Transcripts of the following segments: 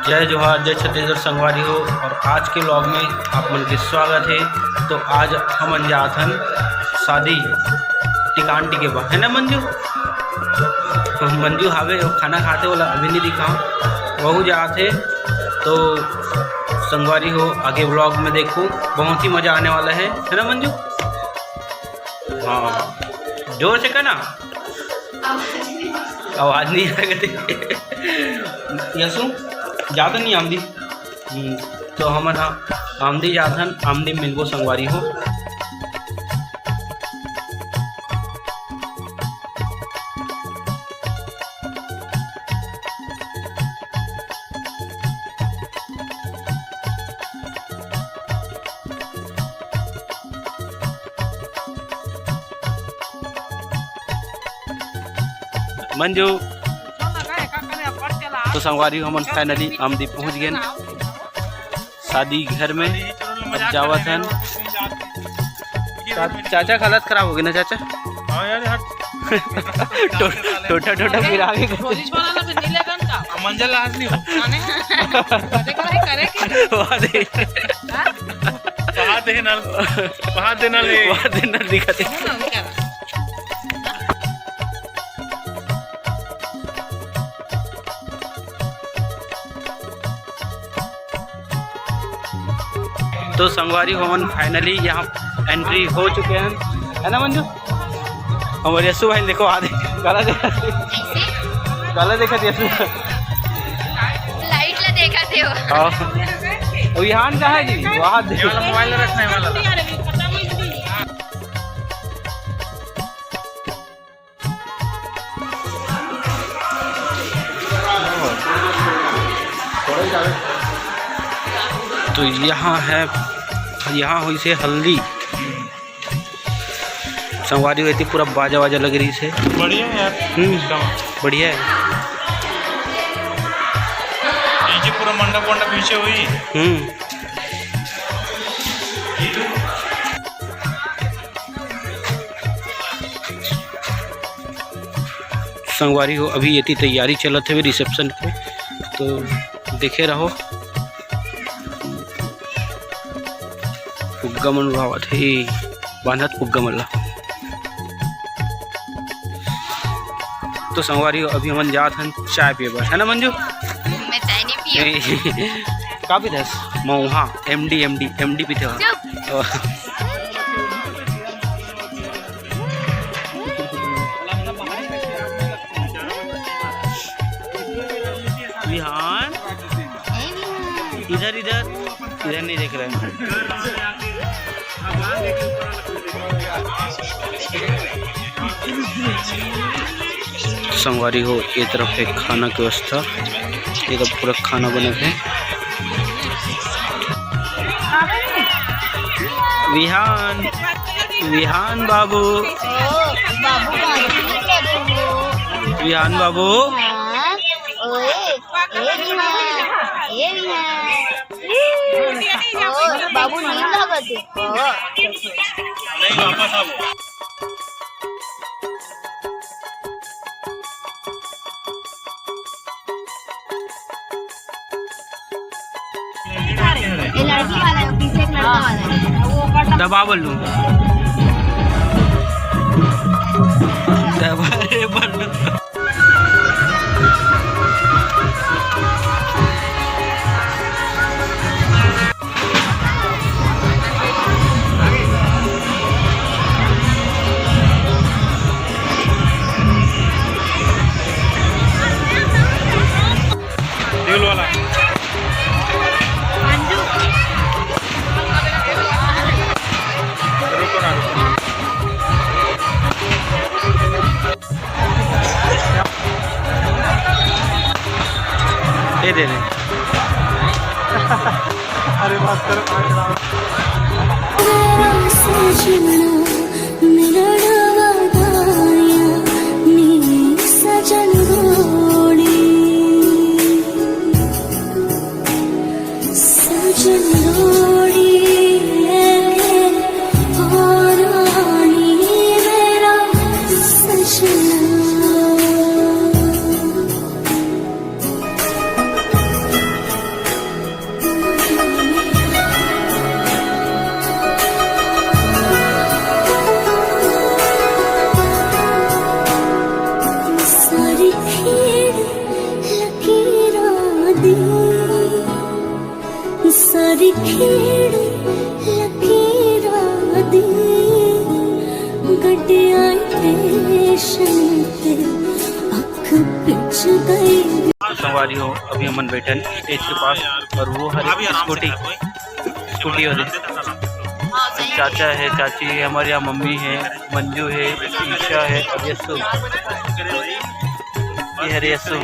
जय जोहार, जय छत्तीसगढ़ संगवारी हो। और आज के व्लॉग में आप मन के स्वागत है। तो आज हम जात हन शादी टिकान टिके बा, है ना मंजू? मंजू हावे और खाना खाते वाला अभी नहीं दिखाऊँ, वह जात है। तो संगवारी हो, आगे व्लॉग में देखो, बहुत ही मज़ा आने वाला है ना मंजू? हाँ, जोर से कहना, आवाज़ नहीं आएगा। यसु ज़्यादा नहीं आमदी, तो हम आमदी जाथन, आमदी मिलबो संगवारी हो। मंजू तो संगवारी हम फाइनली आमदी पहुंच गए शादी घर में। अब जावत हन। चाचा हालत खराब हो गई ना चाचा? टोटा टोटा फिर आगे मंजल आज नहीं दिखाते। तो संगवारी होमन फाइनली यहाँ एंट्री हो चुके हैं, है ना मंजू? हमारे यशु भाई देखो, आधे काला देखा, काला देखा यशु, लाइट ला देखा थे वो यहाँ कहाँ है जी? वहाँ मोबाइल रखने वाला। तो यहाँ है, यहाँ हुई से हल्दी संगवारी हुई थी, पूरा बाजा वाजा लग रही से। बढ़िया है यार, बढ़िया है। नीचे पूरा मंडप वंडप पीछे हुई। संगवारी हो, अभी ये तैयारी चलत है रिसेप्शन पे, तो देखे रहो। पुग्गा मन भावत है, बांधत पुग्गा मन ला। तो संगवारी हो, अभी हम जात हन चाय पिए, है ना मंजू? मैं चाय नहीं पियो। का पीते? मऊहा एमडी पीते हो। विहान इधर नहीं देख रहे हैं। संगवारी हो, ये तरफ है खाना की व्यवस्था, ये तो पूरा खाना बने थे। विहान बाबू, विहान बाबू, बाबू नींद लगते। लड़की वाला है, पीछे एक लड़का वाला है। दबा बोलूं, दबा बोलूं। दे दे अरे बात करो। सारी खेड़ लकीरा दी गड्डे आए रेशम ते अख पिछ गई। संगवारी हो अभी हमन बैठन स्टेज के पास और वो हरी स्कूटी हो रही। चाचा है, चाची है, हमारे यहाँ मम्मी है, मंजू है, ईशा है और यस्सु, ये है यस्सु।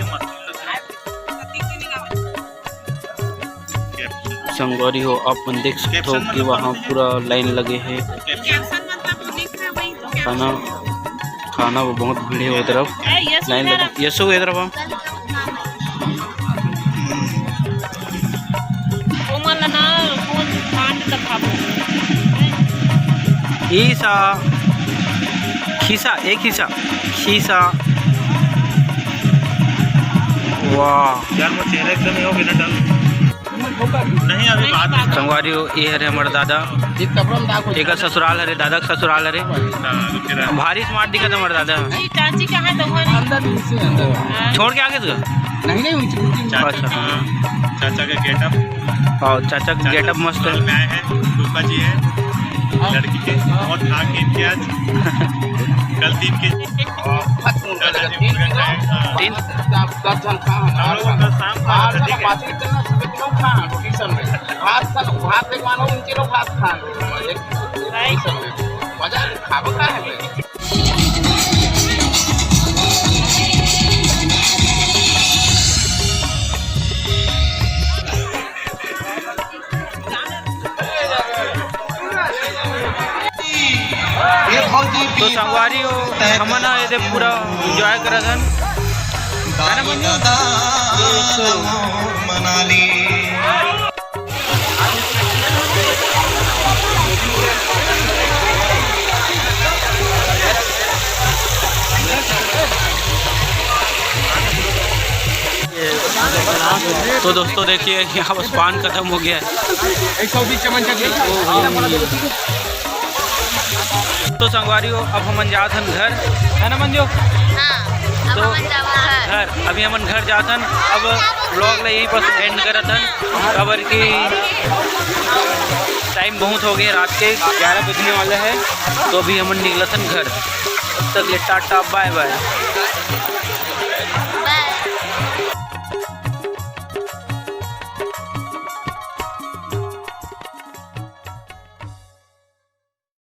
संगवारी हो आप मन देख सकते हो कि वहाँ पूरा लाइन लगे हैं खाना वो बहुत भीड़ है वो तरफ लाइन लगे। यस्सु ये तरफ हम ईसा खीसा एक खीसा वाह यार वो चेहरा एकदम ही हो गया ना नहीं अभी बात संगवारी हो ये हरे हमारे दादा एक ससुराल हरे दादा का ससुराल हरे भारी स्मार्ट दिखा था हमारे दादा चाची कहाँ छोड़ के आगे तो नहीं अच्छा चाचा का गेटअप हाँ चाचा का गेटअप मस्त है। में आए हैं रूपा जी है लड़की के बहुत आग के आज कल 3 के तो संगवारी हो हमन ये पूरा एंजॉय करत हन तो दोस्तों देखिए यहाँ बस पान खत्म हो गया है। 120 चमन का तो संगवारी हो अब हमन जात हन घर है ना मंजू तो घर अभी हमन घर जात हन। अब व्लॉग ला यहीं पर एंड करत हन खबर की टाइम बहुत हो गया रात के 11 बजने वाले हैं तो अभी हमन निकलत हन घर। तब तक ले टाटा बाय बाय।